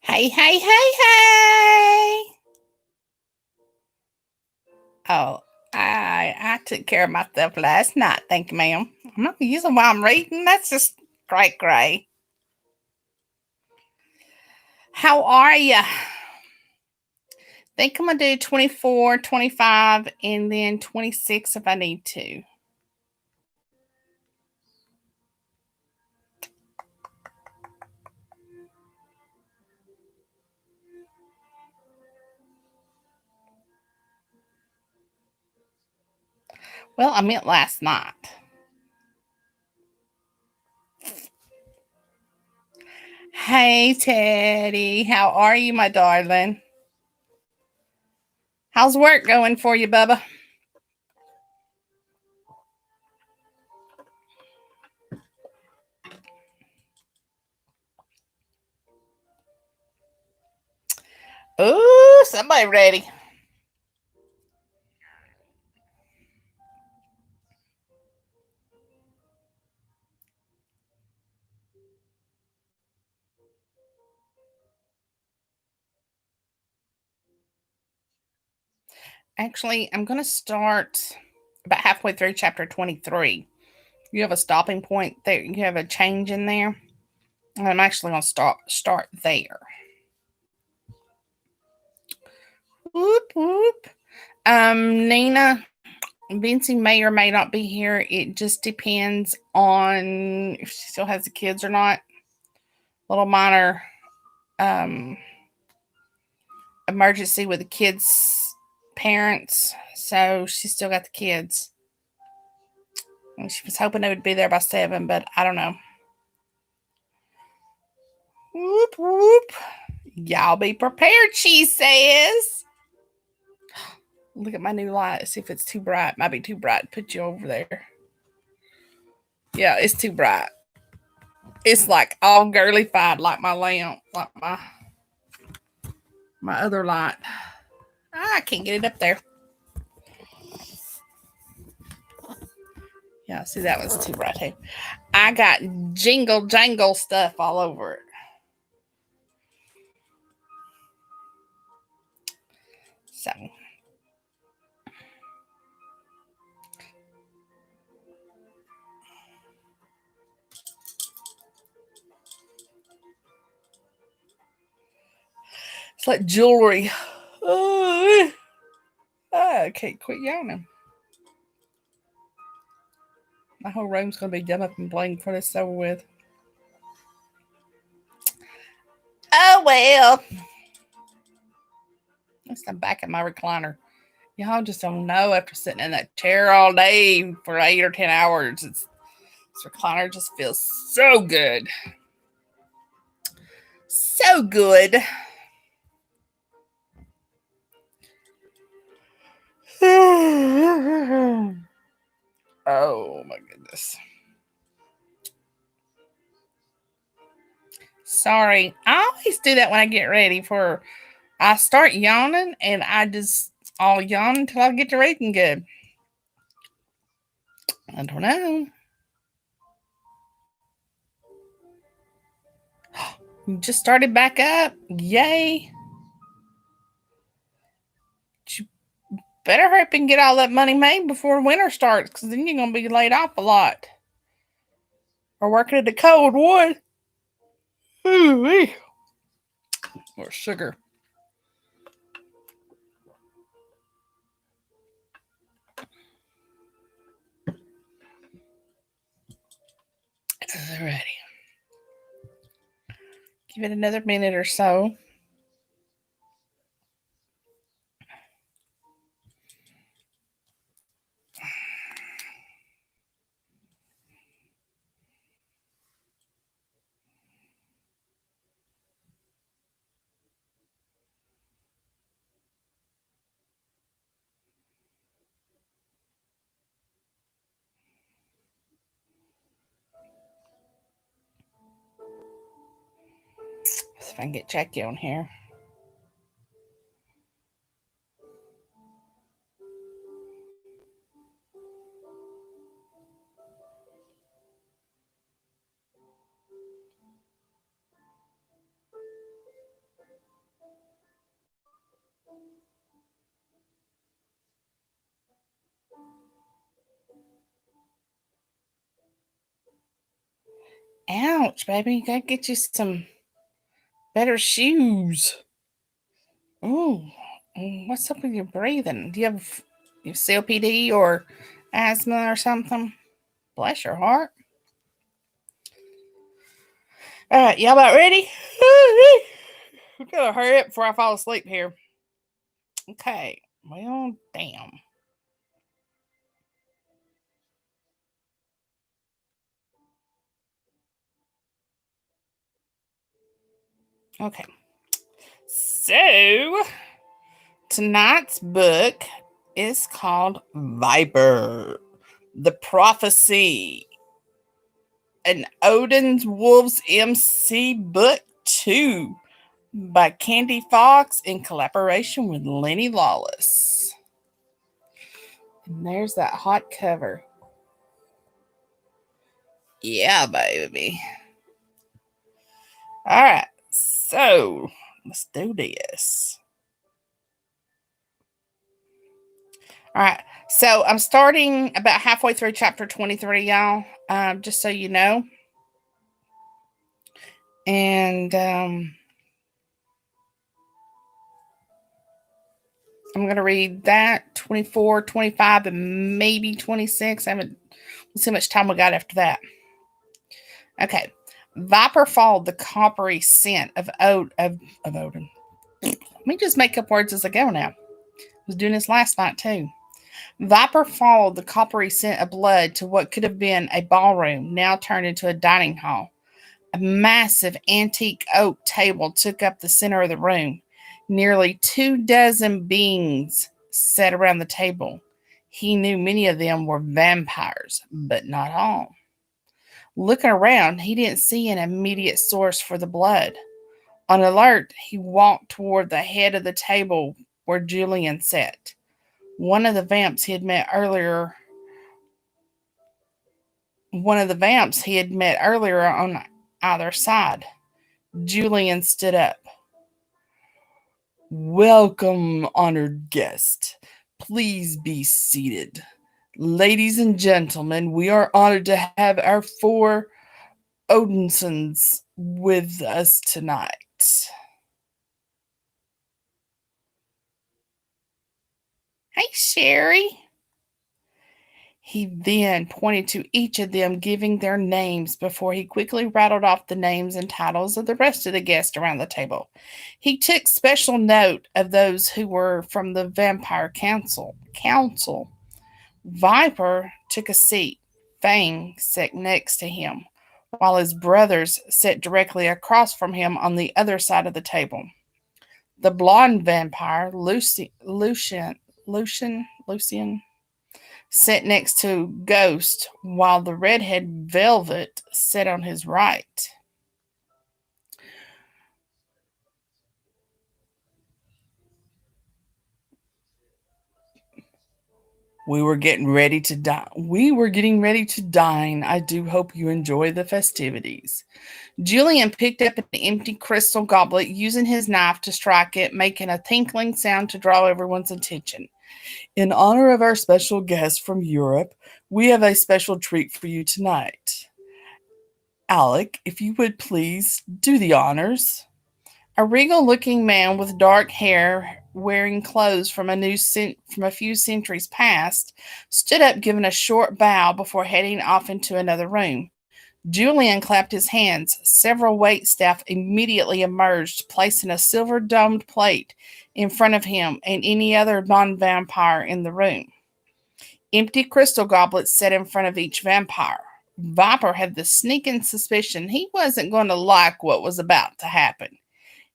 Hey, hey, hey, hey. Oh, I took care of myself last night. Thank you, ma'am. I'm not using while I'm reading. That's just great, great. How are you? Think I'm going to do 24, 25, and then 26 if I need to. Well, I meant last night. Hey, Teddy. How are you, my darling? How's work going for you, Bubba? Ooh, somebody ready. Actually, I'm going to start about halfway through chapter 23. You have a stopping point there. You have a change in there. I'm actually going to start there. Whoop, whoop. Nina, Vincy may or may not be here. It just depends on if she still has the kids or not. Little minor emergency with the kids' parents. So she still got the kids. And she was hoping they would be there by 7, but I don't know. Whoop, whoop. Y'all be prepared, she says. Look at my new light. See if it's too bright. Might be too bright. Put you over there. Yeah, it's too bright. It's like all girly-fied, like my lamp, like my other light. I can't get it up there. Yeah, see that one's too bright too. I got jingle jangle stuff all over it. So it's like jewelry. Oh, I can't quit yawning. My whole room's gonna be done up and blank before this is over with. Oh well. I'm back in my recliner. Y'all just don't know after sitting in that chair all day for 8 or 10 hours. This recliner just feels so good. So good. Oh my goodness. Sorry. I always do that when I get ready for I start yawning and I'll yawn until I get to reading good. I don't know. You just started back up. Yay. You better hurry up and get all that money made before winter starts, because then you're gonna be laid off a lot. Or working at the cold wood. Ooh-wee. Or sugar. Alrighty. Give it another minute or so. if I can get Jackie on here. Ouch, baby. You gotta get you some better shoes. Ooh. What's up with your breathing? Do you have COPD or asthma or something? Bless your heart. All right, y'all about ready? We gotta hurry up before I fall asleep here. Okay. Well, damn. Okay. So, tonight's book is called Viper, the Prophecy, an Odin's Wolves MC Book 2 by Candi Fox in collaboration with Lenny Lawless. And there's that hot cover. Yeah, baby. All right. So, let's do this. All right. So, I'm starting about halfway through chapter 23, y'all, just so you know. And I'm going to read that 24, 25, and maybe 26. Let's see how much time we got after that. Okay. Viper followed the coppery scent of Odin. Let me just make up words as I go now. I was doing this last night too. Viper followed the coppery scent of blood to what could have been a ballroom, now turned into a dining hall. A massive antique oak table took up the center of the room. Nearly 24 beings sat around the table. He knew many of them were vampires, but not all. Looking around, he didn't see an immediate source for the blood. On alert, he walked toward the head of the table where Julian sat. One of the vamps he had met earlier on either side. Julian stood up. Welcome, honored guest. Please be seated. Ladies and gentlemen, we are honored to have our 4 Odinsons with us tonight. Hey, Sherry. He then pointed to each of them, giving their names before he quickly rattled off the names and titles of the rest of the guests around the table. He took special note of those who were from the Vampire Council. Viper took a seat. Fang sat next to him, while his brothers sat directly across from him on the other side of the table. The blonde vampire, Lucian, sat next to Ghost, while the redhead Velvet sat on his right. We were getting ready to dine. I do hope you enjoy the festivities. Julian picked up an empty crystal goblet, using his knife to strike it, making a tinkling sound to draw everyone's attention. In honor of our special guest from Europe, we have a special treat for you tonight. Alec, if you would please do the honors. A regal-looking man with dark hair, wearing clothes from a few centuries past, stood up, giving a short bow before heading off into another room. Julian clapped his hands. Several waitstaff immediately emerged, placing a silver-domed plate in front of him and any other non-vampire in the room. Empty crystal goblets set in front of each vampire. Viper had the sneaking suspicion he wasn't going to like what was about to happen.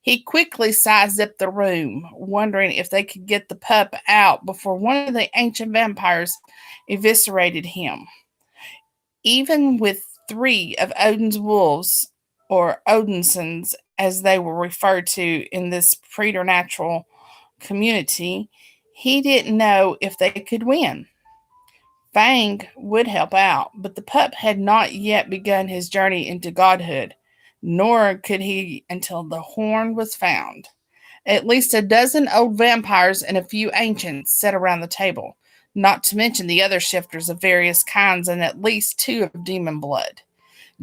He quickly sized up the room, wondering if they could get the pup out before one of the ancient vampires eviscerated him. Even with 3 of Odin's wolves or Odinsons, as they were referred to in this preternatural community, he didn't know if they could win. Fang would help out, but the pup had not yet begun his journey into godhood, nor could he until the horn was found. At least a dozen old vampires and a few ancients sat around the table, not to mention the other shifters of various kinds and at least two of demon blood.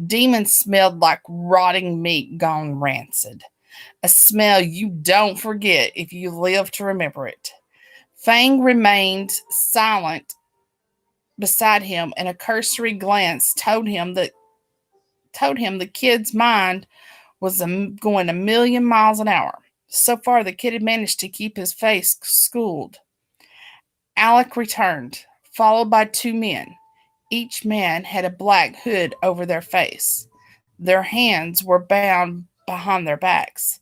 Demons smelled like rotting meat gone rancid, a smell you don't forget if you live to remember it. Fang remained silent beside him, and a cursory glance told him the kid's mind was going a million miles an hour. So far, the kid had managed to keep his face schooled. Alec returned, followed by two men. Each man had a black hood over their face. Their hands were bound behind their backs.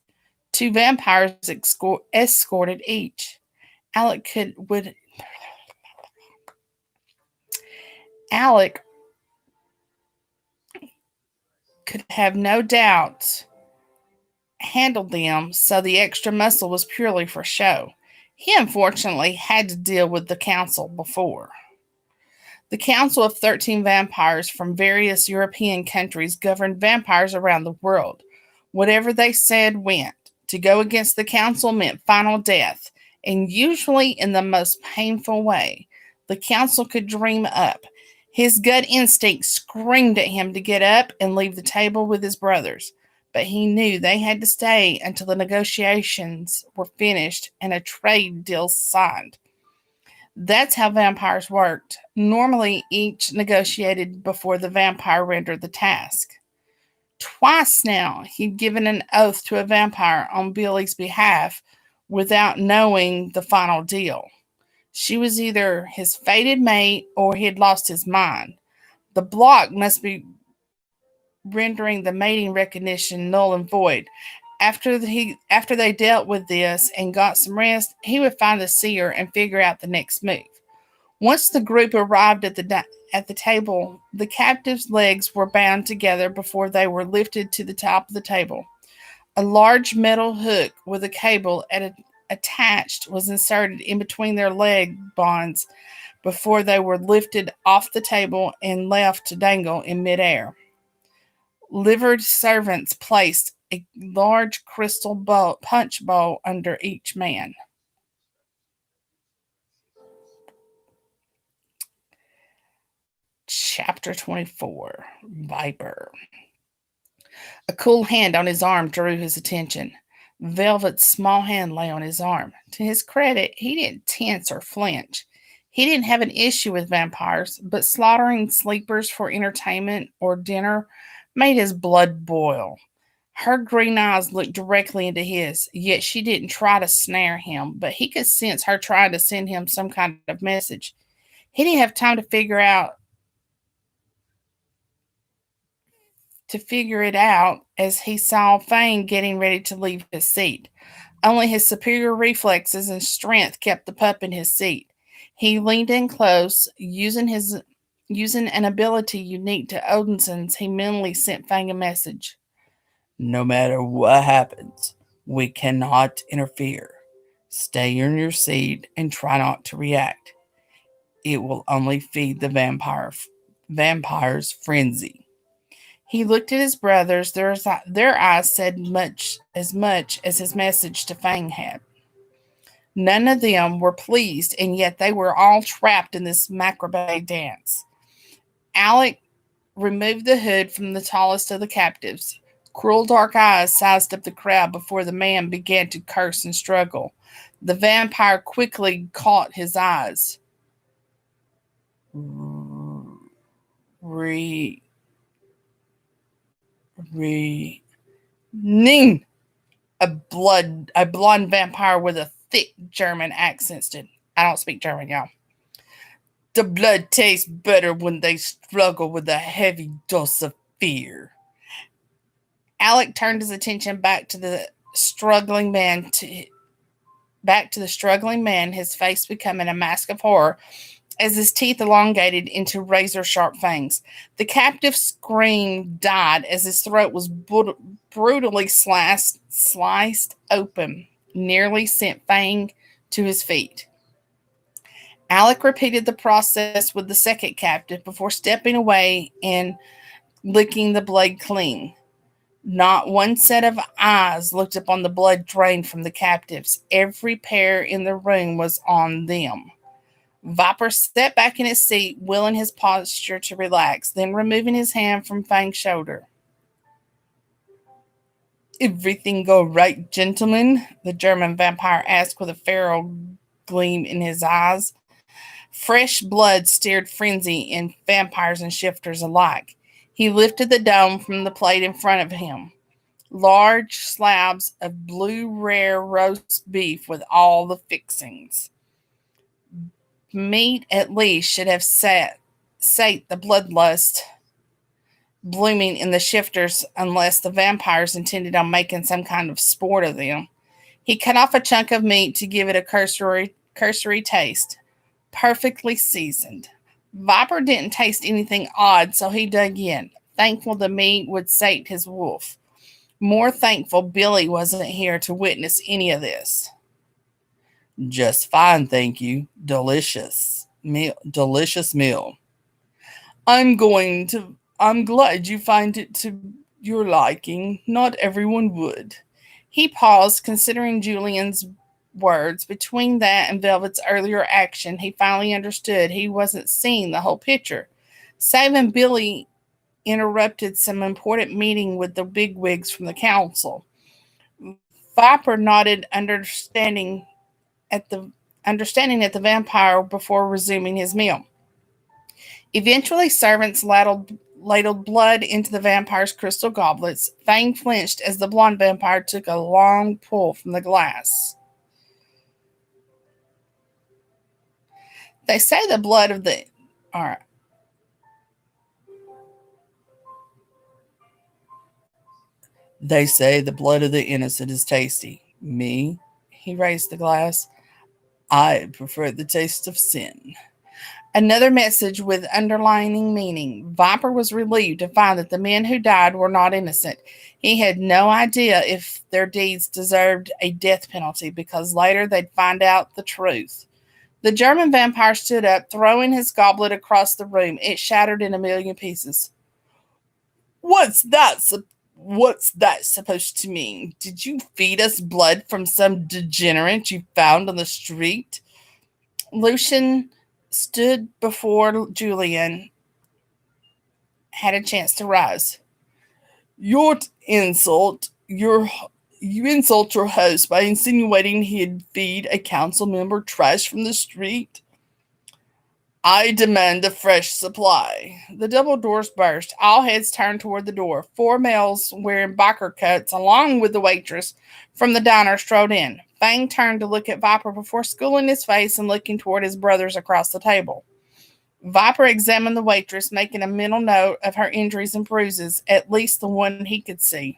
Two vampires escorted each. Alec could would Alec could have no doubt handled them, so the extra muscle was purely for show. He unfortunately had to deal with the council before. The Council of 13 Vampires from various European countries governed vampires around the world. Whatever they said went. To go against the council meant final death, and usually in the most painful way. The council could dream up. His gut instinct screamed at him to get up and leave the table with his brothers, but he knew they had to stay until the negotiations were finished and a trade deal signed. That's how vampires worked. Normally, each negotiated before the vampire rendered the task. Twice now, he'd given an oath to a vampire on Billy's behalf without knowing the final deal. She was either his fated mate or he had lost his mind. The block must be rendering the mating recognition null and void. After they dealt with this and got some rest, he would find the seer and figure out the next move. Once the group arrived at the table, the captives' legs were bound together before they were lifted to the top of the table. A large metal hook with a cable attached was inserted in between their leg bonds before they were lifted off the table and left to dangle in midair. Livered servants placed a large crystal punch bowl under each man. Chapter 24, Viper. A cool hand on his arm drew his attention. Velvet's small hand lay on his arm. To his credit, he didn't tense or flinch. He didn't have an issue with vampires, but slaughtering sleepers for entertainment or dinner made his blood boil. Her green eyes looked directly into his, yet she didn't try to snare him, but he could sense her trying to send him some kind of message. He didn't have time to figure it out as he saw Fang getting ready to leave his seat. Only his superior reflexes and strength kept the pup in his seat. He leaned in close, using an ability unique to Odinsons. He mentally sent Fang a message. No matter what happens, we cannot interfere. Stay in your seat and try not to react. It will only feed the vampire's frenzy. He looked at his brothers. Their eyes said much as his message to Fang had. None of them were pleased, and yet they were all trapped in this macabre dance. Alec removed the hood from the tallest of the captives. Cruel dark eyes sized up the crowd before the man began to curse and struggle. The vampire quickly caught his eyes. Ning! A blonde vampire with a thick German accent did. I don't speak German, y'all. The blood tastes better when they struggle with a heavy dose of fear. Alec turned his attention back to the struggling man, his face becoming a mask of horror as his teeth elongated into razor-sharp fangs. The captive's scream died as his throat was brutally sliced open, nearly sent Fang to his feet. Alec repeated the process with the second captive before stepping away and licking the blade clean. Not one set of eyes looked upon the blood drained from the captives. Every pair in the room was on them. Viper sat back in his seat, willing his posture to relax, then removing his hand from Fang's shoulder. Everything go right, gentlemen? The German vampire asked with a feral gleam in his eyes. Fresh blood stirred frenzy in vampires and shifters alike. He lifted the dome from the plate in front of him. Large slabs of blue rare roast beef with all the fixings. Meat at least should have sate the bloodlust blooming in the shifters unless the vampires intended on making some kind of sport of them. He cut off a chunk of meat to give it a cursory taste. Perfectly seasoned. Viper didn't taste anything odd, so he dug in, thankful the meat would sate his wolf. More thankful Billy wasn't here to witness any of this. Just fine, thank you. Delicious meal. I'm glad you find it to your liking. Not everyone would. He paused, considering Julian's words. Between that and Velvet's earlier action, he finally understood he wasn't seeing the whole picture. Saving Billy interrupted some important meeting with the bigwigs from the council. Viper nodded, at the understanding at the vampire before resuming his meal. Eventually, servants ladled blood into the vampire's crystal goblets. Fang flinched as the blonde vampire took a long pull from the glass. They say the blood of the... All right. They say the blood of the innocent is tasty. Me? He raised the glass. I prefer the taste of sin. Another message with underlining meaning. Viper was relieved to find that the men who died were not innocent. He had no idea if their deeds deserved a death penalty because later they'd find out the truth. The German vampire stood up, throwing his goblet across the room. It shattered in a million pieces. What's that supposed to mean? Did you feed us blood from some degenerate you found on the street? Lucian stood before Julian had a chance to rise. You insult your host by insinuating he'd feed a council member trash from the street. I demand a fresh supply. The double doors burst. All heads turned toward the door. 4 males wearing biker coats, along with the waitress from the diner, strode in. Fang turned to look at Viper before schooling his face and looking toward his brothers across the table. Viper examined the waitress, making a mental note of her injuries and bruises, at least the one he could see.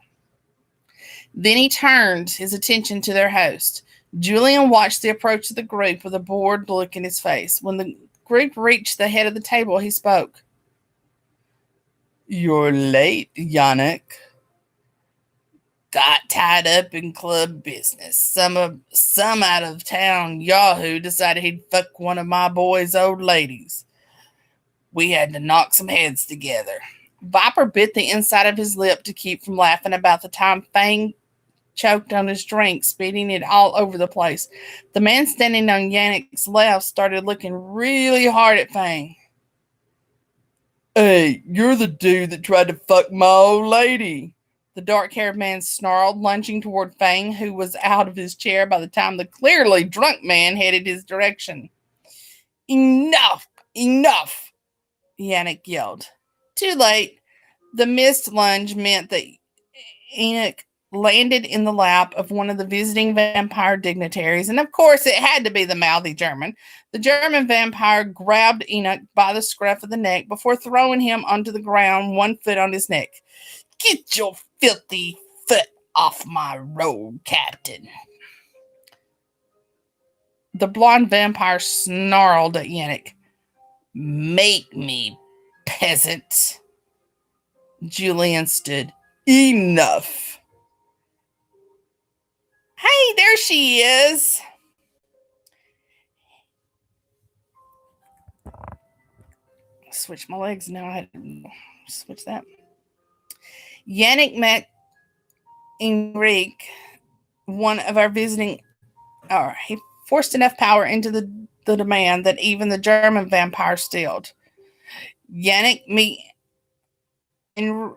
Then he turned his attention to their host. Julian watched the approach of the group with a bored look in his face. When the group reached the head of the table, he spoke. You're late, Yannick. Got tied up in club business. Some out of town yahoo decided he'd fuck one of my boy's old ladies. We had to knock some heads together. Viper bit the inside of his lip to keep from laughing about the time Fang choked on his drink, spitting it all over the place. The man standing on Yannick's left started looking really hard at Fang. Hey, you're the dude that tried to fuck my old lady. The dark-haired man snarled, lunging toward Fang, who was out of his chair by the time the clearly drunk man headed his direction. Enough! Enough! Yannick yelled. Too late. The missed lunge meant that Enoch landed in the lap of one of the visiting vampire dignitaries, and of course it had to be the mouthy German. The German vampire grabbed Enoch by the scruff of the neck before throwing him onto the ground, 1 foot on his neck. Get your filthy foot off my road, Captain. The blonde vampire snarled at Yannick. Make me, peasant. Julian stood. Enough. Hey, there she is. Switch my legs now. I had to switch that. Yannick met Enrique, one of our visiting. He forced enough power into the demand that even the German vampire stilled. Yannick meet in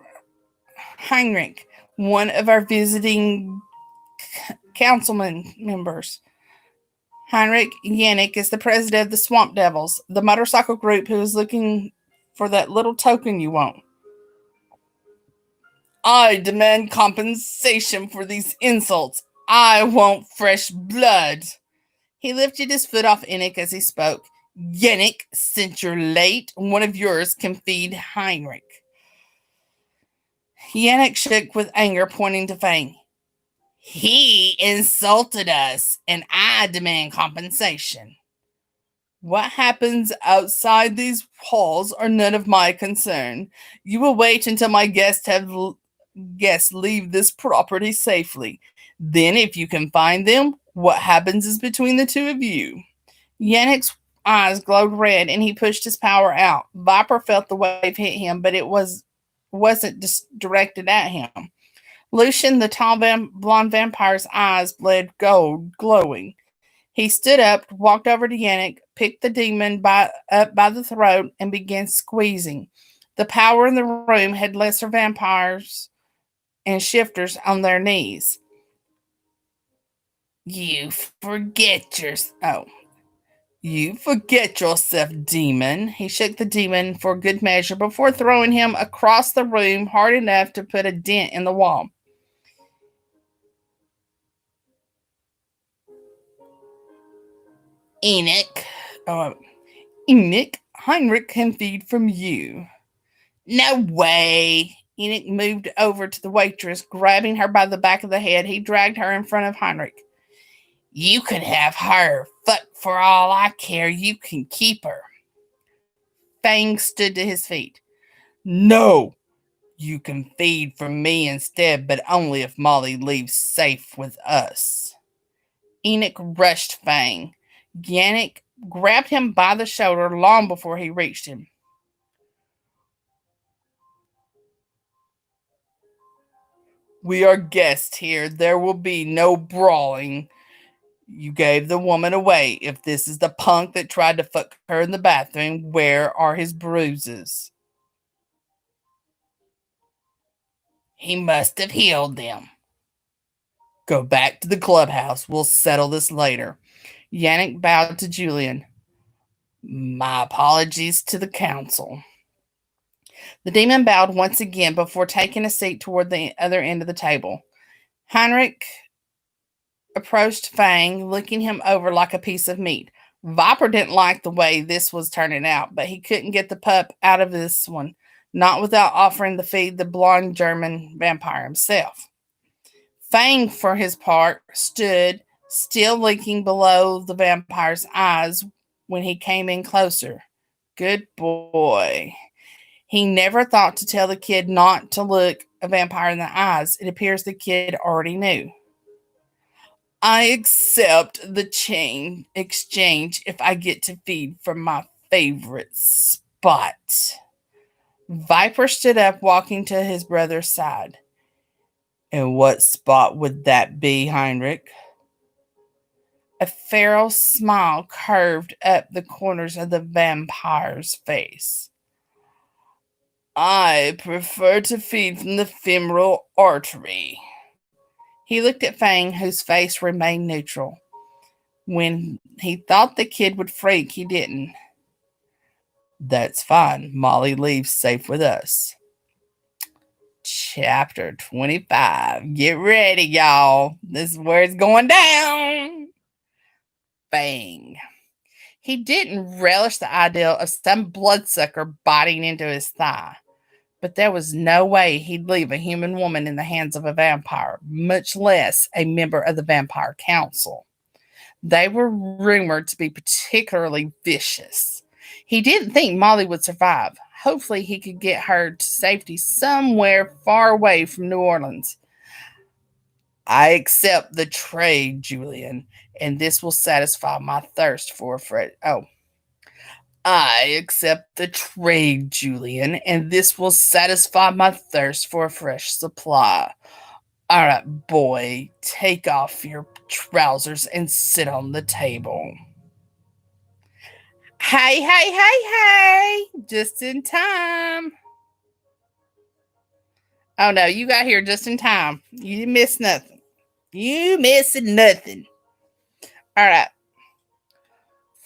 Heinrich, one of our visiting councilman members. Heinrich Yannick is the president of the Swamp Devils, the motorcycle group who is looking for that little token you want. I demand compensation for these insults. I want fresh blood. He lifted his foot off Yannick as he spoke. Yannick, since you're late, one of yours can feed Heinrich. Yannick shook with anger, pointing to Fang. He insulted us, and I demand compensation. What happens outside these halls are none of my concern. You will wait until my guests leave this property safely. Then, if you can find them, what happens is between the two of you. Yannick's eyes glowed red, and he pushed his power out. Viper felt the wave hit him, but it wasn't directed at him. Lucian, the tall blonde vampire's eyes bled gold, glowing. He stood up, walked over to Yannick, picked the demon up by the throat, and began squeezing. The power in the room had lesser vampires and shifters on their knees. You forget yourself, demon. He shook the demon for good measure before throwing him across the room hard enough to put a dent in the wall. Enoch, Heinrich can feed from you. No way. Enoch moved over to the waitress, grabbing her by the back of the head. He dragged her in front of Heinrich. You can have her. Fuck, for all I care, you can keep her. Fang stood to his feet. No, you can feed from me instead, but only if Molly leaves safe with us. Enoch rushed Fang. Yannick grabbed him by the shoulder long before he reached him. We are guests here. There will be no brawling. You gave the woman away. If this is the punk that tried to fuck her in the bathroom, where are his bruises? He must have healed them. Go back to the clubhouse. We'll settle this later. Yannick bowed to Julian. My apologies to the council. The demon bowed once again before taking a seat toward the other end of the table. Heinrich approached Fang, looking him over like a piece of meat. Viper didn't like the way this was turning out, but he couldn't get the pup out of this one, not without offering to feed the blonde German vampire himself. Fang, for his part, stood, still looking below the vampire's eyes when he came in closer. Good boy. He never thought to tell the kid not to look a vampire in the eyes. It appears the kid already knew. I accept the exchange if I get to feed from my favorite spot. Viper stood up, walking to his brother's side. And what spot would that be, Heinrich? A feral smile curved up the corners of the vampire's face. I prefer to feed from the femoral artery. He looked at Fang, whose face remained neutral. When he thought the kid would freak, he didn't. That's fine. Molly leaves safe with us. Chapter 25. Get ready, y'all. This is where it's going down. Bang. He didn't relish the idea of some bloodsucker biting into his thigh. But there was no way he'd leave a human woman in the hands of a vampire, much less a member of the Vampire Council. They were rumored to be particularly vicious. He didn't think Molly would survive. Hopefully, he could get her to safety somewhere far away from New Orleans. I accept the trade, Julian, and this will satisfy my thirst for a fresh. Oh, I accept the trade, Julian, and this will satisfy my thirst for a fresh supply. All right, boy, take off your trousers and sit on the table. Hey, hey, hey, hey! Just in time. Oh no, you got here just in time. You missed nothing. You missing nothing. All right.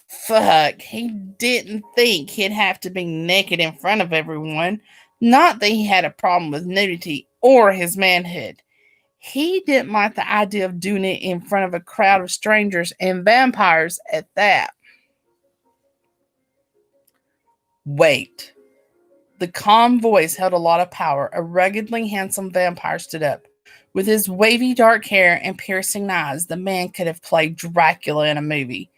Fuck, he didn't think he'd have to be naked in front of everyone. Not that he had a problem with nudity or his manhood. He didn't like the idea of doing it in front of a crowd of strangers and vampires at that. Wait. The calm voice held a lot of power. A ruggedly handsome vampire stood up. With his wavy dark hair and piercing eyes, the man could have played Dracula in a movie.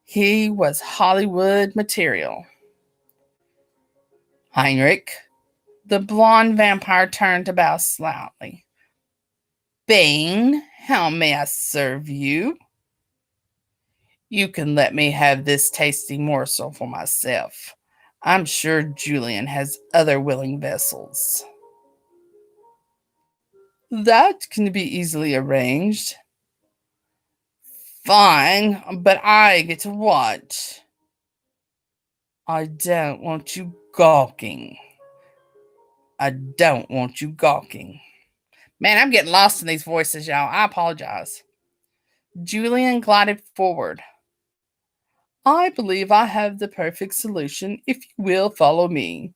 He was Hollywood material. Heinrich. The blonde vampire turned to bow slightly. Bane, how may I serve you? You can let me have this tasty morsel for myself. I'm sure Julian has other willing vessels. That can be easily arranged. Fine, but I get to watch. I don't want you gawking. I don't want you gawking. Man, I'm getting lost in these voices, y'all. I apologize. Julian glided forward. I believe I have the perfect solution if you will follow me.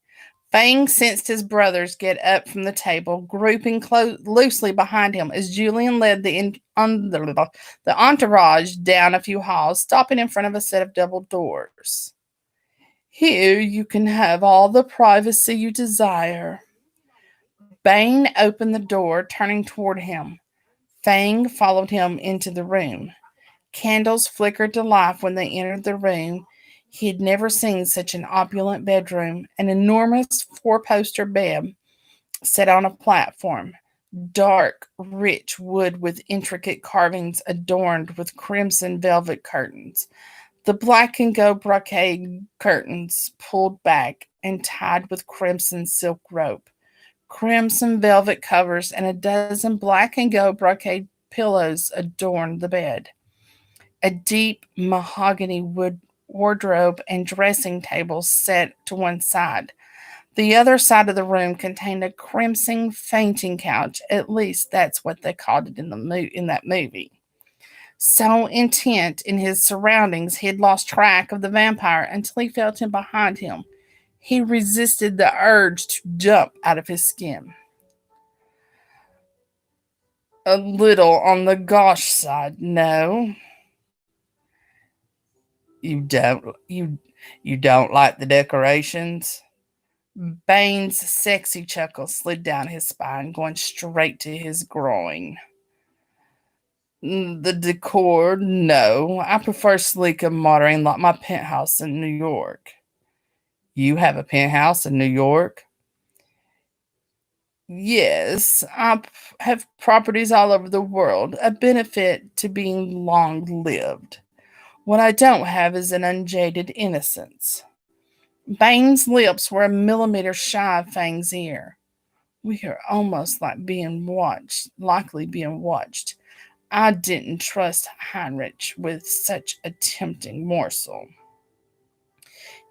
Fang sensed his brothers get up from the table, grouping loosely behind him as Julian led the entourage down a few halls, stopping in front of a set of double doors. Here you can have all the privacy you desire. Bane opened the door, turning toward him. Fang followed him into the room. Candles flickered to life when they entered the room. He had never seen such an opulent bedroom. An enormous four-poster bed set on a platform. Dark, rich wood with intricate carvings adorned with crimson velvet curtains. The black and gold brocade curtains pulled back and tied with crimson silk rope. Crimson velvet covers and a dozen black and gold brocade pillows adorned the bed. A deep mahogany wood wardrobe and dressing table set to one side. The other side of the room contained a crimson fainting couch. At least that's what they called it in that movie. So intent in his surroundings, he had lost track of the vampire until he felt him behind him. He resisted the urge to jump out of his skin. A little on the gauche side, no. You don't like the decorations? Bane's sexy chuckle slid down his spine, going straight to his groin. The decor, no. I prefer sleek and modern like my penthouse in New York. You have a penthouse in New York? Yes, have properties all over the world, a benefit to being long lived. What I don't have is an unjaded innocence. Bane's lips were a millimeter shy of Fang's ear. We are almost likely being watched. I didn't trust Heinrich with such a tempting morsel.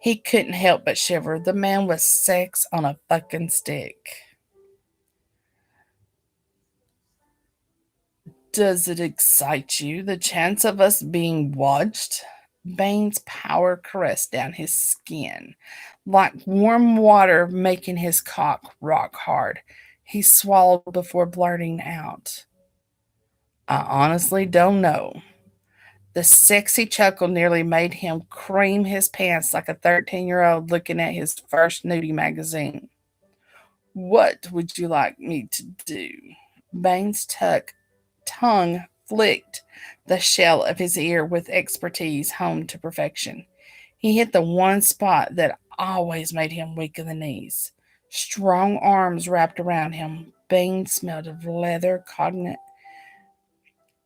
He couldn't help but shiver. The man was sex on a fucking stick. Does it excite you, the chance of us being watched? Bane's power caressed down his skin, like warm water making his cock rock hard. He swallowed before blurting out, I honestly don't know. The sexy chuckle nearly made him cream his pants like a 13-year-old looking at his first nudie magazine. What would you like me to do? Bane's tongue flicked the shell of his ear with expertise honed to perfection. He hit the one spot that always made him weak in the knees. Strong arms wrapped around him. Bane smelled of leather, cognate,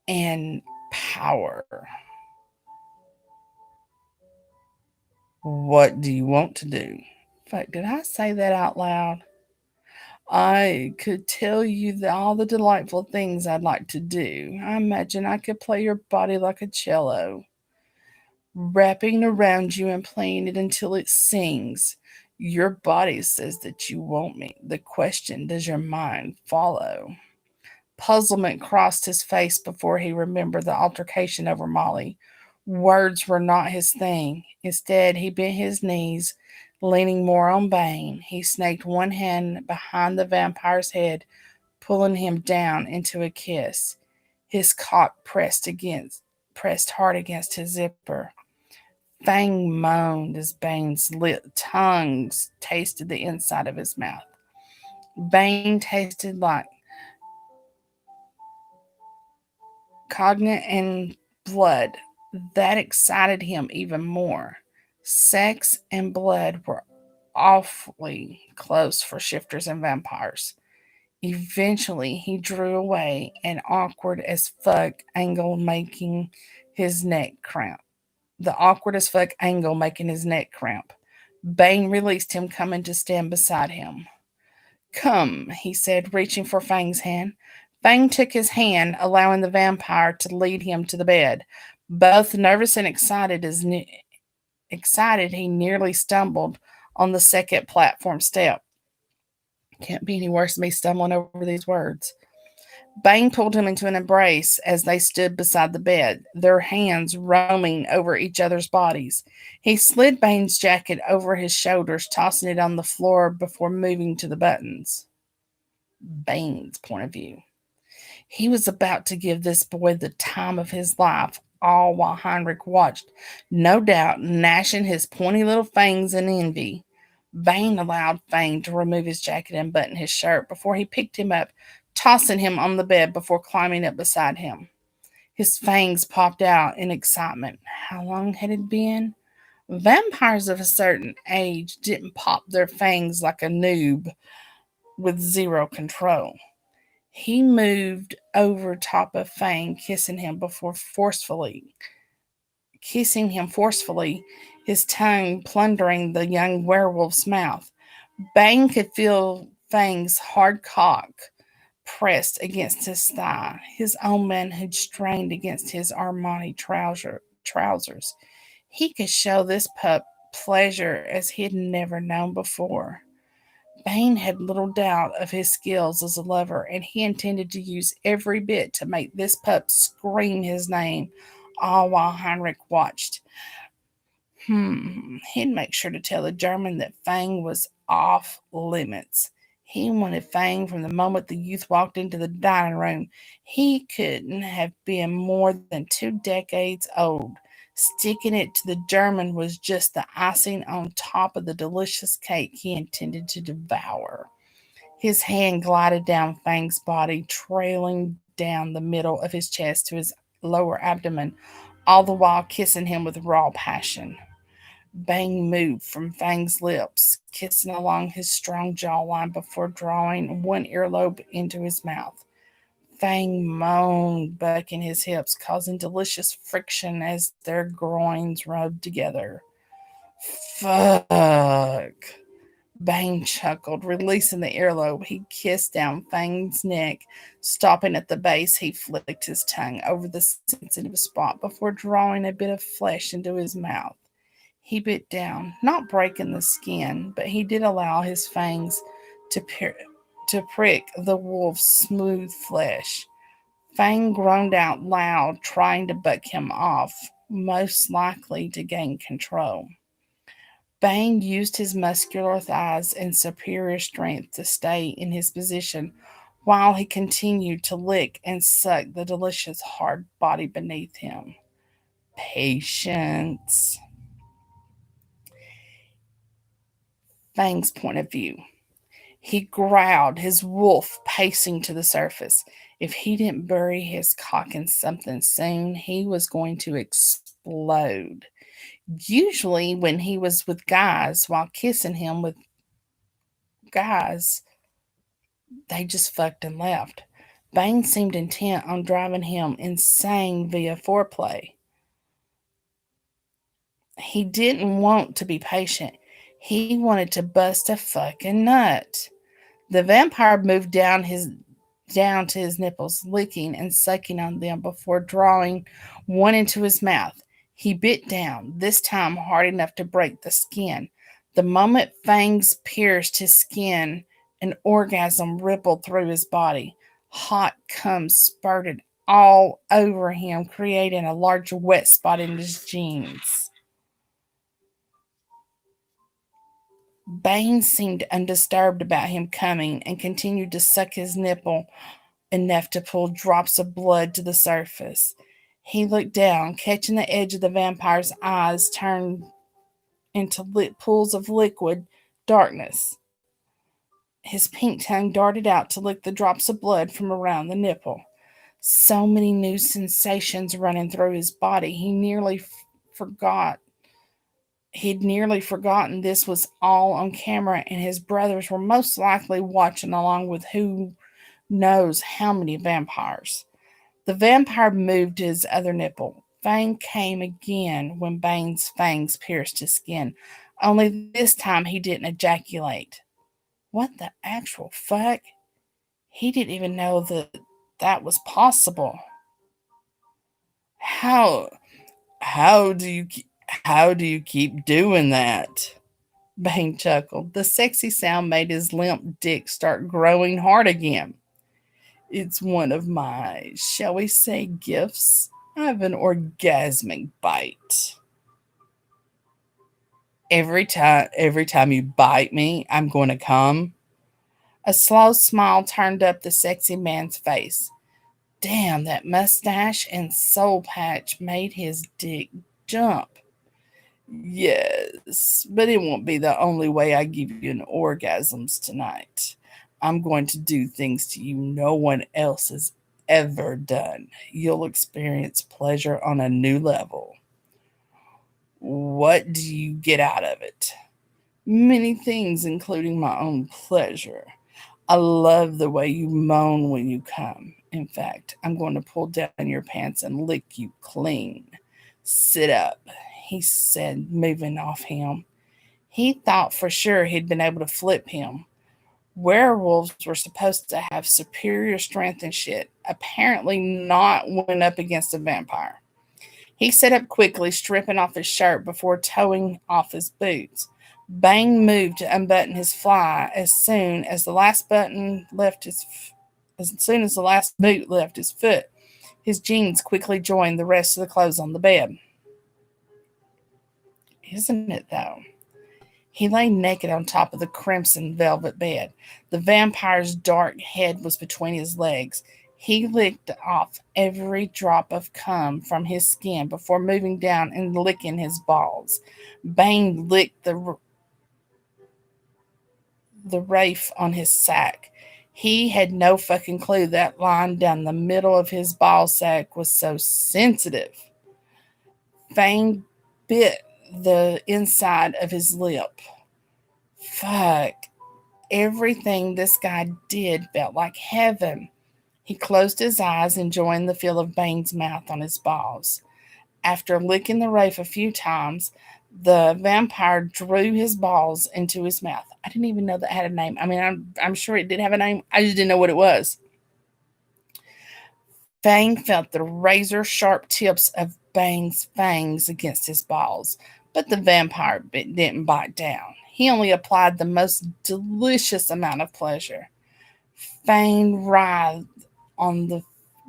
and power. What do you want to do? Fuck, did I say that out loud? I could tell you all the delightful things I'd like to do. I imagine I could play your body like a cello, wrapping around you and playing it until it sings. Your body says that you want me. The question, does your mind follow? Puzzlement crossed his face before he remembered the altercation over Molly. Words were not his thing. Instead, he bent his knees, leaning more on Bane. He snaked one hand behind the vampire's head, pulling him down into a kiss. His cock pressed hard against his zipper. Fang moaned as Bane's tongues tasted the inside of his mouth. Bane tasted like cognate and blood. That excited him even more. Sex and blood were awfully close for shifters and vampires. Eventually, he drew away, an awkward as fuck angle making his neck cramp. The awkward as fuck angle making his neck cramp. Bane released him, coming to stand beside him. Come, he said, reaching for Fang's hand. Fang took his hand, allowing the vampire to lead him to the bed. Both nervous and excited, he nearly stumbled on the second platform step. Can't be any worse than me stumbling over these words. Bane pulled him into an embrace as they stood beside the bed, their hands roaming over each other's bodies. He slid Bane's jacket over his shoulders, tossing it on the floor before moving to the buttons. Bane's point of view. He was about to give this boy the time of his life, all while Heinrich watched, no doubt gnashing his pointy little fangs in envy. Bane allowed Fang to remove his jacket and button his shirt before he picked him up, tossing him on the bed before climbing up beside him. His fangs popped out in excitement. How long had it been? Vampires of a certain age didn't pop their fangs like a noob with zero control. He moved over top of Fang, kissing him forcefully, his tongue plundering the young werewolf's mouth. Bane could feel Fang's hard cock pressed against his thigh, his own manhood strained against his Armani trousers. He could show this pup pleasure as he had never known before. Bane had little doubt of his skills as a lover, and he intended to use every bit to make this pup scream his name, all while Heinrich watched. He'd make sure to tell the German that Fang was off limits. He wanted Fang from the moment the youth walked into the dining room. He couldn't have been more than 2 decades old. Sticking it to the German was just the icing on top of the delicious cake he intended to devour. His hand glided down Fang's body, trailing down the middle of his chest to his lower abdomen, all the while kissing him with raw passion. Bang moved from Fang's lips, kissing along his strong jawline before drawing one earlobe into his mouth. Fang moaned, bucking his hips, causing delicious friction as their groins rubbed together. Fuck. Bang chuckled, releasing the earlobe. He kissed down Fang's neck, stopping at the base. He flicked his tongue over the sensitive spot before drawing a bit of flesh into his mouth. He bit down, not breaking the skin, but he did allow his fangs to prick the wolf's smooth flesh. Fang groaned out loud, trying to buck him off, most likely to gain control. Bane used his muscular thighs and superior strength to stay in his position while he continued to lick and suck the delicious hard body beneath him. Patience. Fang's point of view. He growled, his wolf pacing to the surface. If he didn't bury his cock in something soon, he was going to explode. Usually, when he was with guys while kissing him with guys, they just fucked and left. Bane seemed intent on driving him insane via foreplay. He didn't want to be patient. He wanted to bust a fucking nut. The vampire moved down to his nipples, licking and sucking on them before drawing one into his mouth. He bit down, this time hard enough to break the skin. The moment fangs pierced his skin, an orgasm rippled through his body. Hot cum spurted all over him, creating a large wet spot in his jeans. Bane seemed undisturbed about him coming and continued to suck his nipple enough to pull drops of blood to the surface. He looked down, catching the edge of the vampire's eyes turned into lit pools of liquid darkness. His pink tongue darted out to lick the drops of blood from around the nipple. So many new sensations running through his body, forgot. He'd nearly forgotten this was all on camera, and his brothers were most likely watching along with who knows how many vampires. The vampire moved to his other nipple. Fang came again when Bane's fangs pierced his skin. Only this time he didn't ejaculate. What the actual fuck? He didn't even know that was possible. How how do you how do you keep doing that? Bane chuckled. The sexy sound made his limp dick start growing hard again. It's one of my, shall we say, gifts. I have an orgasmic bite. Every time you bite me, I'm going to come. A slow smile turned up the sexy man's face. Damn, that mustache and soul patch made his dick jump. Yes, but it won't be the only way I give you an orgasms tonight. I'm going to do things to you no one else has ever done. You'll experience pleasure on a new level. What do you get out of it? Many things, including my own pleasure. I love the way you moan when you come. In fact, I'm going to pull down your pants and lick you clean. Sit up, he said, moving off him. He thought for sure he'd been able to flip him. Werewolves were supposed to have superior strength and shit. Apparently not when up against a vampire. He sat up quickly, stripping off his shirt before toeing off his boots. Bane moved to unbutton his fly as soon as the last boot left his foot. His jeans quickly joined the rest of the clothes on the bed. Isn't it though? He lay naked on top of the crimson velvet bed. The vampire's dark head was between his legs. He licked off every drop of cum from his skin before moving down and licking his balls. Bane licked the rafe on his sack. He had no fucking clue that line down the middle of his ball sack was so sensitive. Fang bit the inside of his lip. Fuck. Everything this guy did felt like heaven. He closed his eyes, enjoying the feel of Bane's mouth on his balls. After licking the rafe a few times, the vampire drew his balls into his mouth. I didn't even know that had a name. I mean, I'm sure it did have a name. I just didn't know what it was. Fang felt the razor sharp tips of Bane's fangs against his balls, but the vampire didn't bite down. He only applied the most delicious amount of pleasure. Fang writhed on the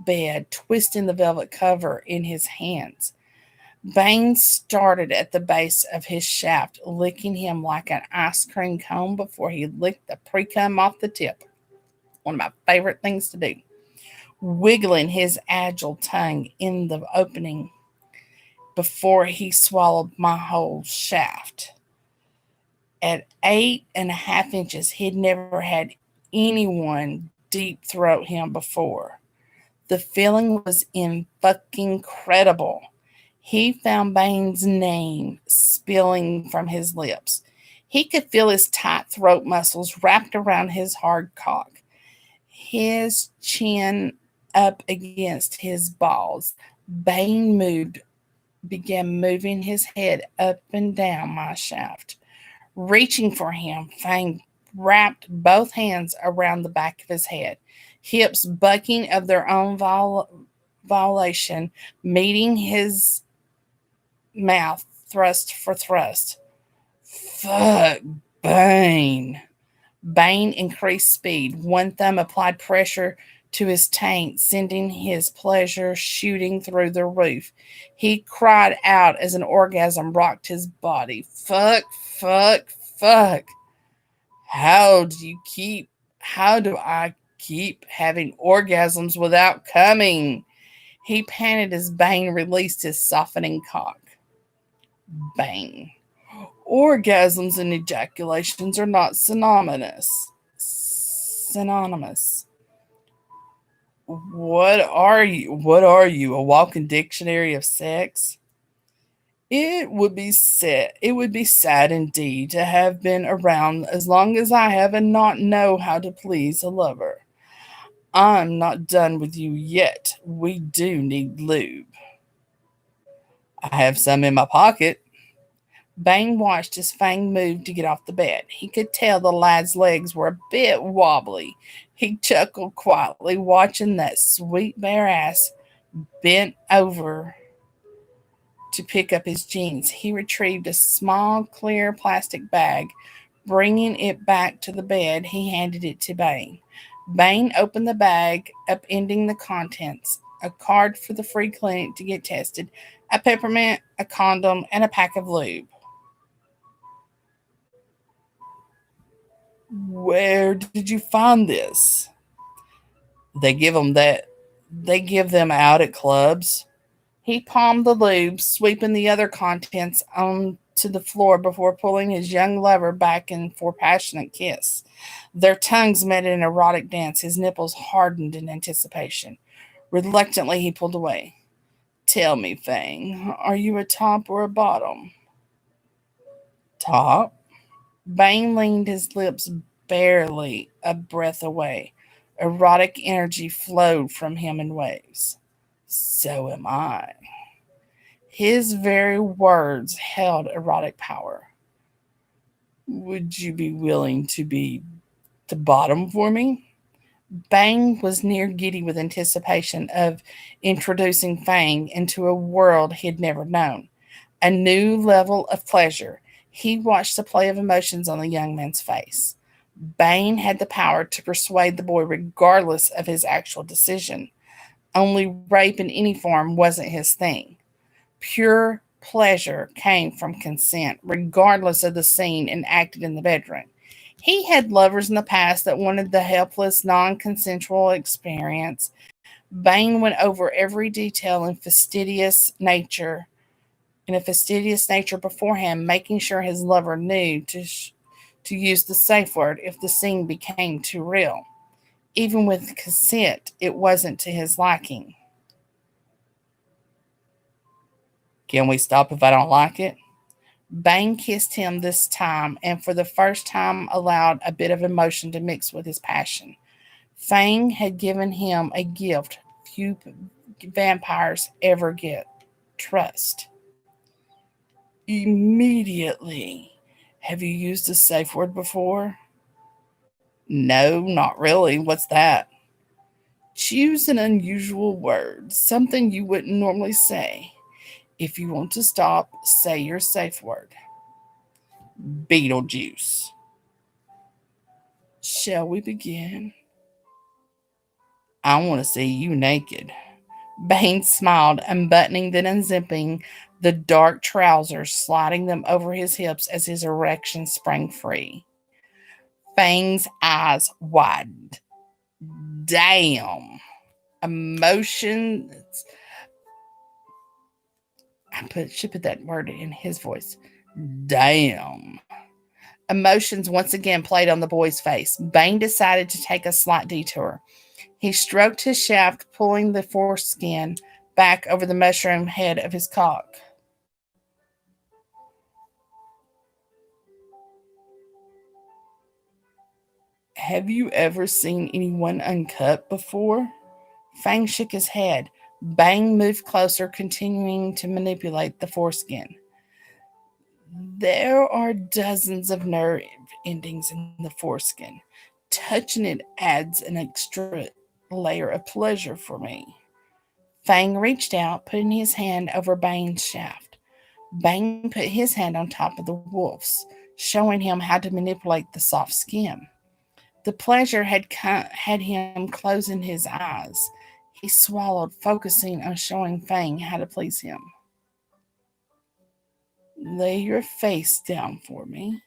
bed, twisting the velvet cover in his hands. Bane started at the base of his shaft, licking him like an ice cream cone before he licked the pre-cum off the tip. One of my favorite things to do. Wiggling his agile tongue in the opening before he swallowed my whole shaft. At 8.5 inches, he'd never had anyone deep throat him before. The feeling was in fucking incredible. He found Bane's name spilling from his lips. He could feel his tight throat muscles wrapped around his hard cock, his chin up against his balls. Bane began moving his head up and down my shaft. Reaching for him, Fang wrapped both hands around the back of his head, hips bucking of their own violation, meeting his mouth thrust for thrust. Fuck, Bane. Bane increased speed. One thumb applied pressure to his taint, sending his pleasure shooting through the roof. He cried out as an orgasm rocked his body. Fuck, fuck, fuck. How do you keep, how do I keep having orgasms without coming? He panted as Bane released his softening cock. Bang. Orgasms and ejaculations are not synonymous. Synonymous. What are you? What are you? A walking dictionary of sex? It would be sad indeed to have been around as long as I have and not know how to please a lover. I'm not done with you yet. We do need lube. I have some in my pocket. Bane watched as Fang moved to get off the bed. He could tell the lad's legs were a bit wobbly. He chuckled quietly, watching that sweet bare ass bent over to pick up his jeans. He retrieved a small, clear plastic bag. Bringing it back to the bed, he handed it to Bane. Bane opened the bag, upending the contents: a card for the free clinic to get tested, a peppermint, a condom, and a pack of lube. Where did you find this? They give them that. They give them out at clubs. He palmed the lube, sweeping the other contents onto the floor before pulling his young lover back in for a passionate kiss. Their tongues met in an erotic dance. His nipples hardened in anticipation. Reluctantly, he pulled away. Tell me, Fang, are you a top or a bottom? Top? Bane leaned his lips barely a breath away. Erotic energy flowed from him in waves. So am I. His very words held erotic power. Would you be willing to be the bottom for me? Bang was near giddy with anticipation of introducing Fang into a world he had never known, a new level of pleasure. He watched the play of emotions on the young man's face. Bane had the power to persuade the boy regardless of his actual decision. Only rape in any form wasn't his thing. Pure pleasure came from consent, regardless of the scene enacted in the bedroom. He had lovers in the past that wanted the helpless, non consensual experience. Bane went over every detail in a fastidious nature beforehand, making sure his lover knew to use the safe word if the scene became too real. Even with consent, it wasn't to his liking. Can we stop if I don't like it? Bane kissed him this time, and for the first time allowed a bit of emotion to mix with his passion. Fang had given him a gift few vampires ever get: trust. Immediately. Have you used a safe word before? No, not really. What's that? Choose an unusual word, something you wouldn't normally say. If you want to stop, say your safe word. Beetlejuice. Shall we begin? I want to see you naked. Bane smiled, unbuttoning then unzipping the dark trousers, sliding them over his hips as his erection sprang free. Fang's eyes widened. Damn. Emotions. Should put that word in his voice. Damn. Emotions once again played on the boy's face. Bane decided to take a slight detour. He stroked his shaft, pulling the foreskin back over the mushroom head of his cock. Have you ever seen anyone uncut before? Fang shook his head. Bang moved closer, continuing to manipulate the foreskin. There are dozens of nerve endings in the foreskin. Touching it adds an extra layer of pleasure for me. Fang reached out, putting his hand over Bane's shaft. Bane put his hand on top of the wolf's, showing him how to manipulate the soft skin. The pleasure had him closing his eyes. He swallowed, focusing on showing Fang how to please him. Lay your face down for me.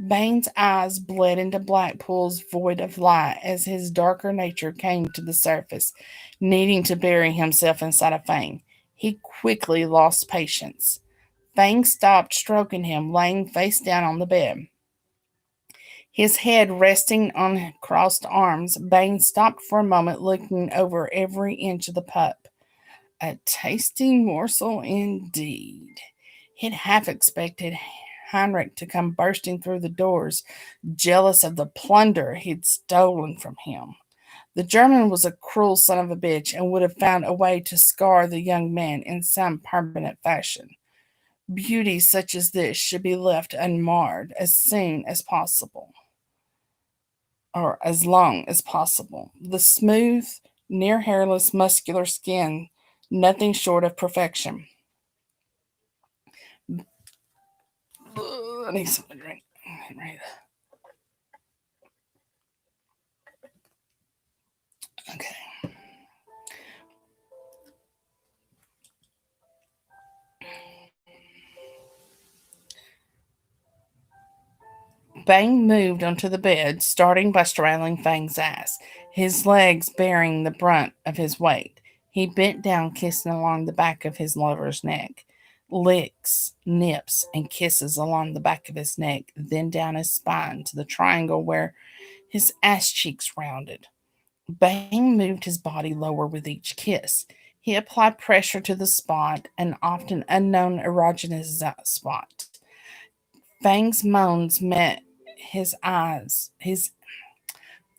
Bane's eyes bled into black pools void of light as his darker nature came to the surface, needing to bury himself inside of Fang. He quickly lost patience. Fang stopped stroking him, laying face down on the bed. His head resting on crossed arms, Bane stopped for a moment, looking over every inch of the pup. A tasty morsel indeed. He'd half expected Heinrich to come bursting through the doors, jealous of the plunder he'd stolen from him. The German was a cruel son of a bitch and would have found a way to scar the young man in some permanent fashion. Beauty such as this should be left unmarred as soon as possible, or as long as possible. The smooth, near hairless, muscular skin, nothing short of perfection. I need something to drink. Okay. Bang moved onto the bed, starting by straddling Fang's ass, his legs bearing the brunt of his weight. He bent down, kissing along the back of his lover's neck. Licks, nips, and kisses along the back of his neck, then down his spine to the triangle where his ass cheeks rounded. Bang moved his body lower with each kiss. He applied pressure to the spot, an often unknown erogenous spot. Fang's moans met his eyes. His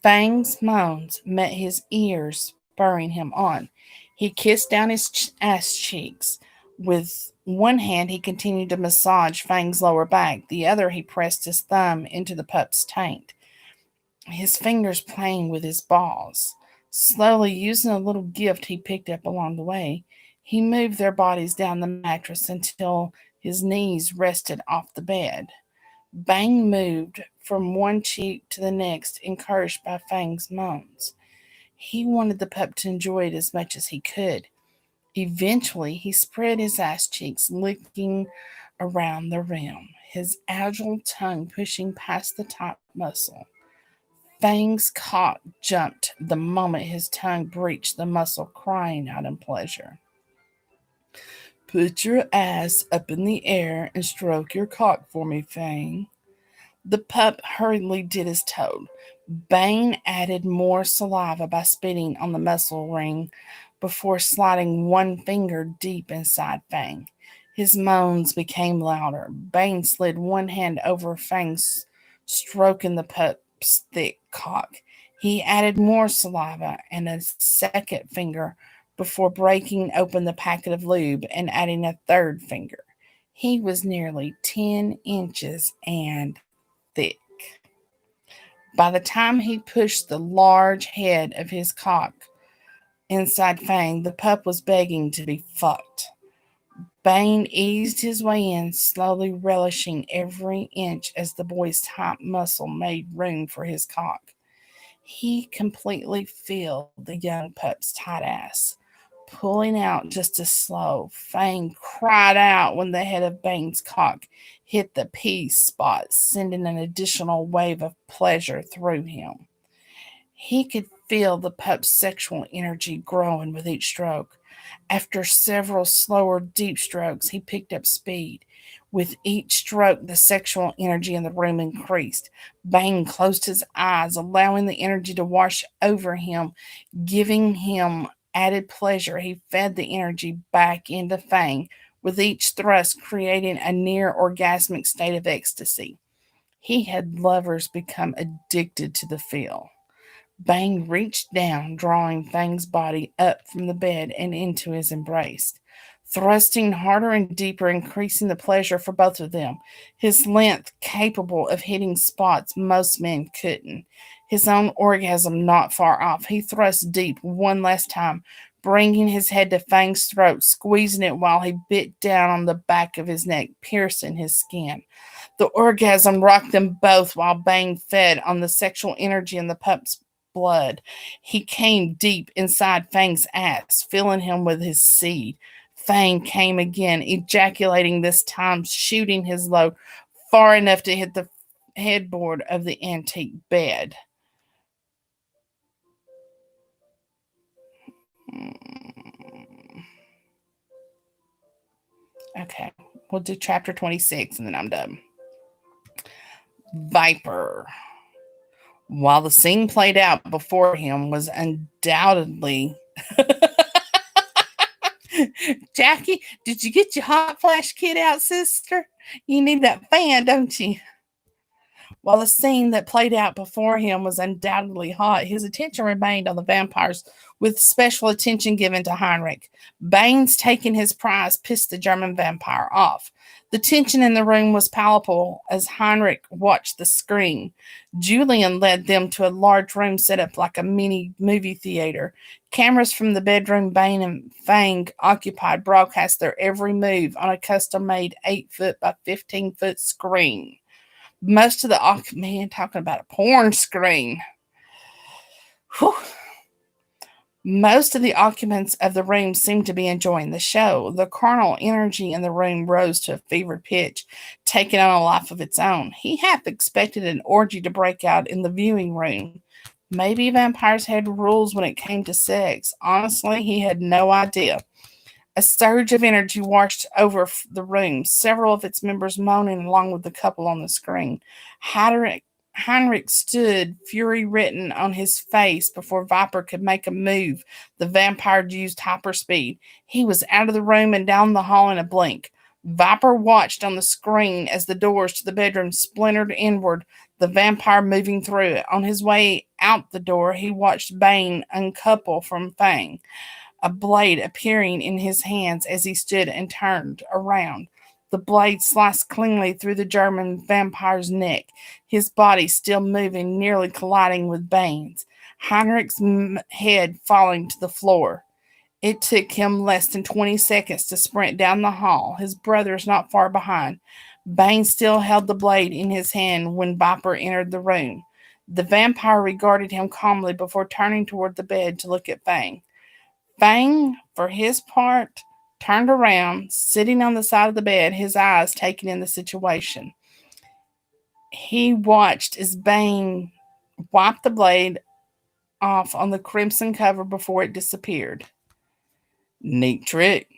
Fang's moans met his ears, spurring him on. He kissed down his ass cheeks. With one hand, he continued to massage Fang's lower back. The other, he pressed his thumb into the pup's taint, his fingers playing with his balls. Slowly, using a little gift he picked up along the way, he moved their bodies down the mattress until his knees rested off the bed. Bang moved from one cheek to the next, encouraged by Fang's moans. He wanted the pup to enjoy it as much as he could. Eventually, he spread his ass cheeks, licking around the rim, his agile tongue pushing past the top muscle. Fang's cock jumped the moment his tongue breached the muscle, crying out in pleasure. Put your ass up in the air and stroke your cock for me, Fang. The pup hurriedly did as told. Bane added more saliva by spitting on the muscle ring before sliding one finger deep inside Fang. His moans became louder. Bane slid one hand over Fang's, stroking the pup's thick cock. He added more saliva and a second finger before breaking open the packet of lube and adding a third finger. He was nearly 10 inches and thick. By the time he pushed the large head of his cock inside Fang, the pup was begging to be fucked. Bane eased his way in, slowly relishing every inch as the boy's tight muscle made room for his cock. He completely filled the young pup's tight ass, pulling out just as slow. Fang cried out when the head of Bane's cock hit the P spot, sending an additional wave of pleasure through him. He could feel the pup's sexual energy growing with each stroke. After several slower, deep strokes, he picked up speed. With each stroke, the sexual energy in the room increased. Bane closed his eyes, allowing the energy to wash over him, giving him added pleasure, he fed the energy back into Fang, with each thrust creating a near orgasmic state of ecstasy. He had lovers become addicted to the feel. Bang reached down, drawing Fang's body up from the bed and into his embrace, thrusting harder and deeper, increasing the pleasure for both of them. His length capable of hitting spots most men couldn't. His own orgasm not far off. He thrust deep one last time, bringing his head to Fang's throat, squeezing it while he bit down on the back of his neck, piercing his skin. The orgasm rocked them both while Bang fed on the sexual energy in the pup's blood. He came deep inside Fang's ass, filling him with his seed. Fang came again, ejaculating this time, shooting his load far enough to hit the headboard of the antique bed. Okay, we'll do chapter 26 and then I'm done. Viper. While the scene played out before him was undoubtedly. Jackie, did you get your hot flash kit out, sister? You need that fan, don't you? While the scene that played out before him was undoubtedly hot, his attention remained on the vampires, with special attention given to Heinrich. Baines, taking his prize, pissed the German vampire off. The tension in the room was palpable as Heinrich watched the screen. Julian led them to a large room set up like a mini movie theater. Cameras from the bedroom Bane and Fang occupied broadcast their every move on a custom-made 8-foot by 15-foot screen. Most of the man talking about a porn screen. Whew. Most of the occupants of the room seemed to be enjoying the show. The carnal energy in the room rose to a fevered pitch, taking on a life of its own. He half expected an orgy to break out in the viewing room. Maybe vampires had rules when it came to sex. Honestly, he had no idea. A surge of energy washed over the room, several of its members moaning along with the couple on the screen. Heinrich stood, fury written on his face, before Viper could make a move. The vampire used hyperspeed. He was out of the room and down the hall in a blink. Viper watched on the screen as the doors to the bedroom splintered inward, the vampire moving through it. On his way out the door, he watched Bane uncouple from Fang, a blade appearing in his hands as he stood and turned around. The blade sliced cleanly through the German vampire's neck, his body still moving, nearly colliding with Bane's. Heinrich's head falling to the floor. It took him less than 20 seconds to sprint down the hall, his brothers not far behind. Bane still held the blade in his hand when Viper entered the room. The vampire regarded him calmly before turning toward the bed to look at Fang. Fang, for his part, turned around, sitting on the side of the bed, his eyes taking in the situation. He watched as Bane wiped the blade off on the crimson cover before it disappeared. Neat trick.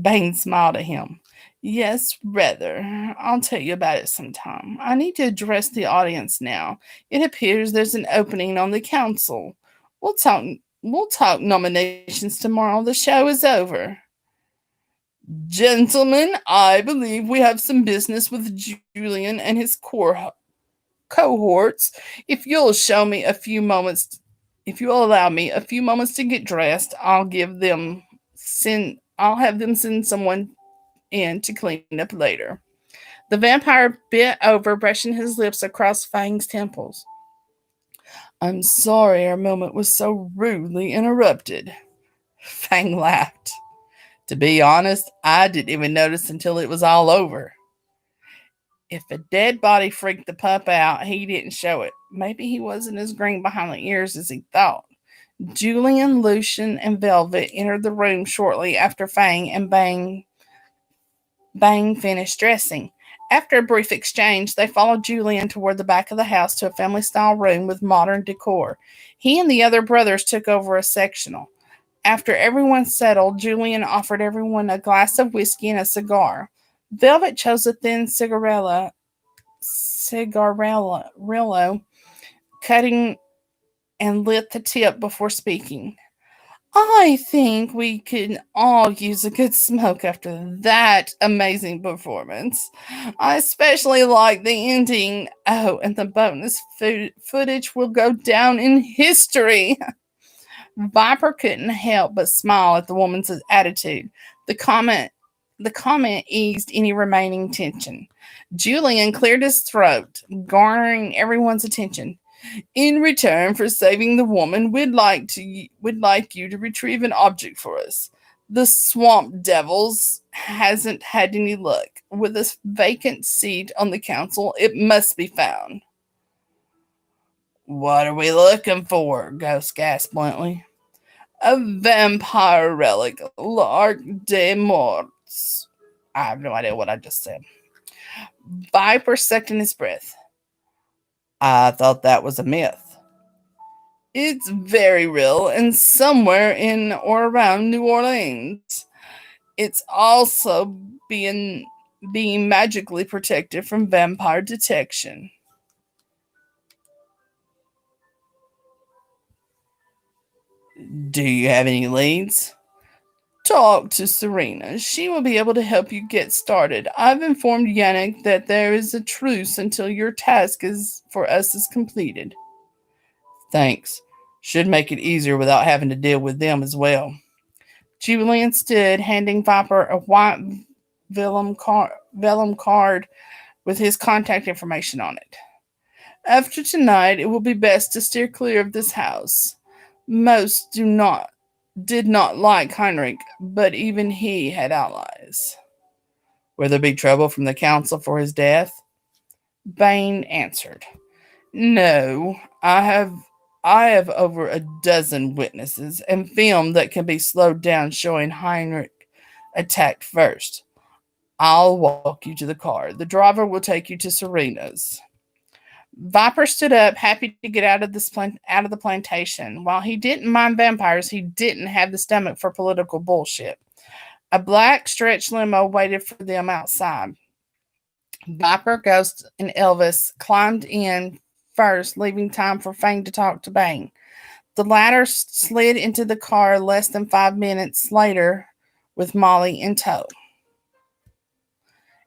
Bane smiled at him. Yes, rather. I'll tell you about it sometime. I need to address the audience now. It appears there's an opening on the council. We'll talk nominations tomorrow. The show is over. Gentlemen, I believe we have some business with Julian and his cohorts. If you'll allow me a few moments to get dressed, I'll have them send someone in to clean up later. The vampire bent over, brushing his lips across Fang's temples. I'm sorry our moment was so rudely interrupted. Fang laughed. To be honest, I didn't even notice until it was all over. If a dead body freaked the pup out, he didn't show it. Maybe he wasn't as green behind the ears as he thought. Julian, Lucian, and Velvet entered the room shortly after Fang and Bang finished dressing. After a brief exchange, they followed Julian toward the back of the house to a family-style room with modern decor. He and the other brothers took over a sectional. After everyone settled, Julian offered everyone a glass of whiskey and a cigar. Velvet chose a thin cigarillo, cutting and lit the tip before speaking. I think we can all use a good smoke after that amazing performance. I especially like the ending. Oh, and the bonus footage will go down in history. Viper couldn't help but smile at the woman's attitude. The comment the comment eased any remaining tension. Julian cleared his throat, garnering everyone's attention. In return for saving the woman, we'd like you to retrieve an object for us. The swamp devils hasn't had any luck. With a vacant seat on the council, it must be found. What are we looking for? Ghost gasped bluntly. A vampire relic, l'Arc des Morts. I have no idea what I just said. Viper sucked in his breath. I thought that was a myth. It's very real and somewhere in or around New Orleans. It's also being magically protected from vampire detection. Do you have any leads? Talk to Serena. She will be able to help you get started. I've informed Yannick that there is a truce until your task for us is completed. Thanks. Should make it easier without having to deal with them as well. Julian stood, handing Viper a white vellum card with his contact information on it. After tonight, it will be best to steer clear of this house. Most did not like Heinrich, but even he had allies. Will there be trouble from the council for his death? Bain answered. No, I have over a dozen witnesses and film that can be slowed down showing Heinrich attacked first. I'll walk you to the car. The driver will take you to Serena's. Viper stood up, happy to get out of the plantation. While he didn't mind vampires, he didn't have the stomach for political bullshit. A black stretch limo waited for them outside. Viper, Ghost, and Elvis climbed in first, leaving time for Fang to talk to Bane. The latter slid into the car less than 5 minutes later with Molly in tow.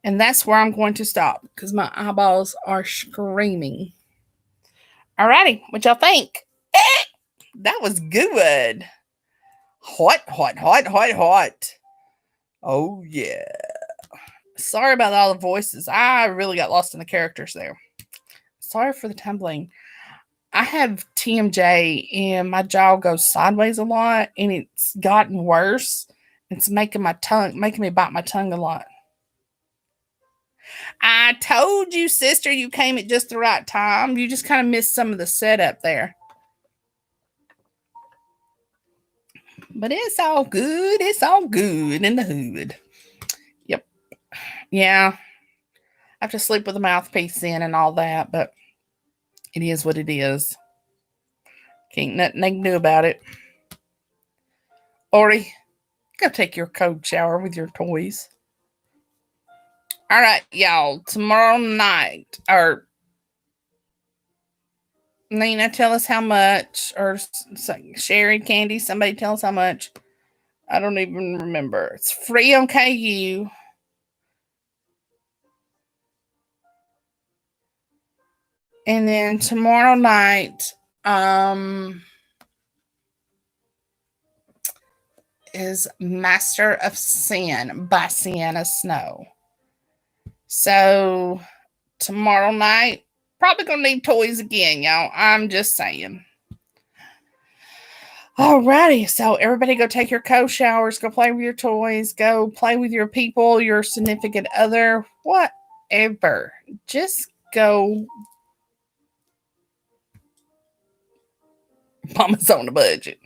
And that's where I'm going to stop because my eyeballs are screaming. Alrighty, what y'all think? That was good. Hot, hot, hot, hot, hot. Oh, yeah. Sorry about all the voices. I really got lost in the characters there. Sorry for the tumbling. I have TMJ and my jaw goes sideways a lot and it's gotten worse. It's making me bite my tongue a lot. I told you, sister, you came at just the right time. You just kind of missed some of the setup there. But it's all good. It's all good in the hood. Yep. Yeah. I have to sleep with the mouthpiece in and all that, but it is what it is. Can't nothing they can do about it. Ori, go take your cold shower with your toys. All right, y'all. Tomorrow night, or Nina, tell us how much, or Sherry, Candy, somebody tell us how much. I don't even remember. It's free on KU. And then tomorrow night, is Master of Sin by Sienna Snow. So tomorrow night, probably gonna need toys again, y'all. I'm just saying. Alrighty, so everybody go take your co-showers, go play with your toys, go play with your people, your significant other, whatever. Just go. Mama's on a budget.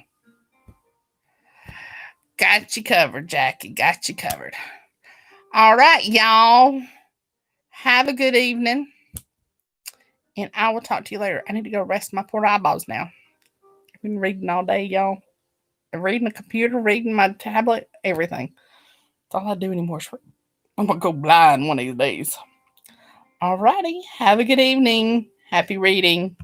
Got you covered, Jackie. Got you covered. All right, y'all. Have a good evening. And I will talk to you later. I need to go rest my poor eyeballs now. I've been reading all day, y'all. Reading the computer, reading my tablet, everything. That's all I do anymore. I'm going to go blind one of these days. All righty. Have a good evening. Happy reading.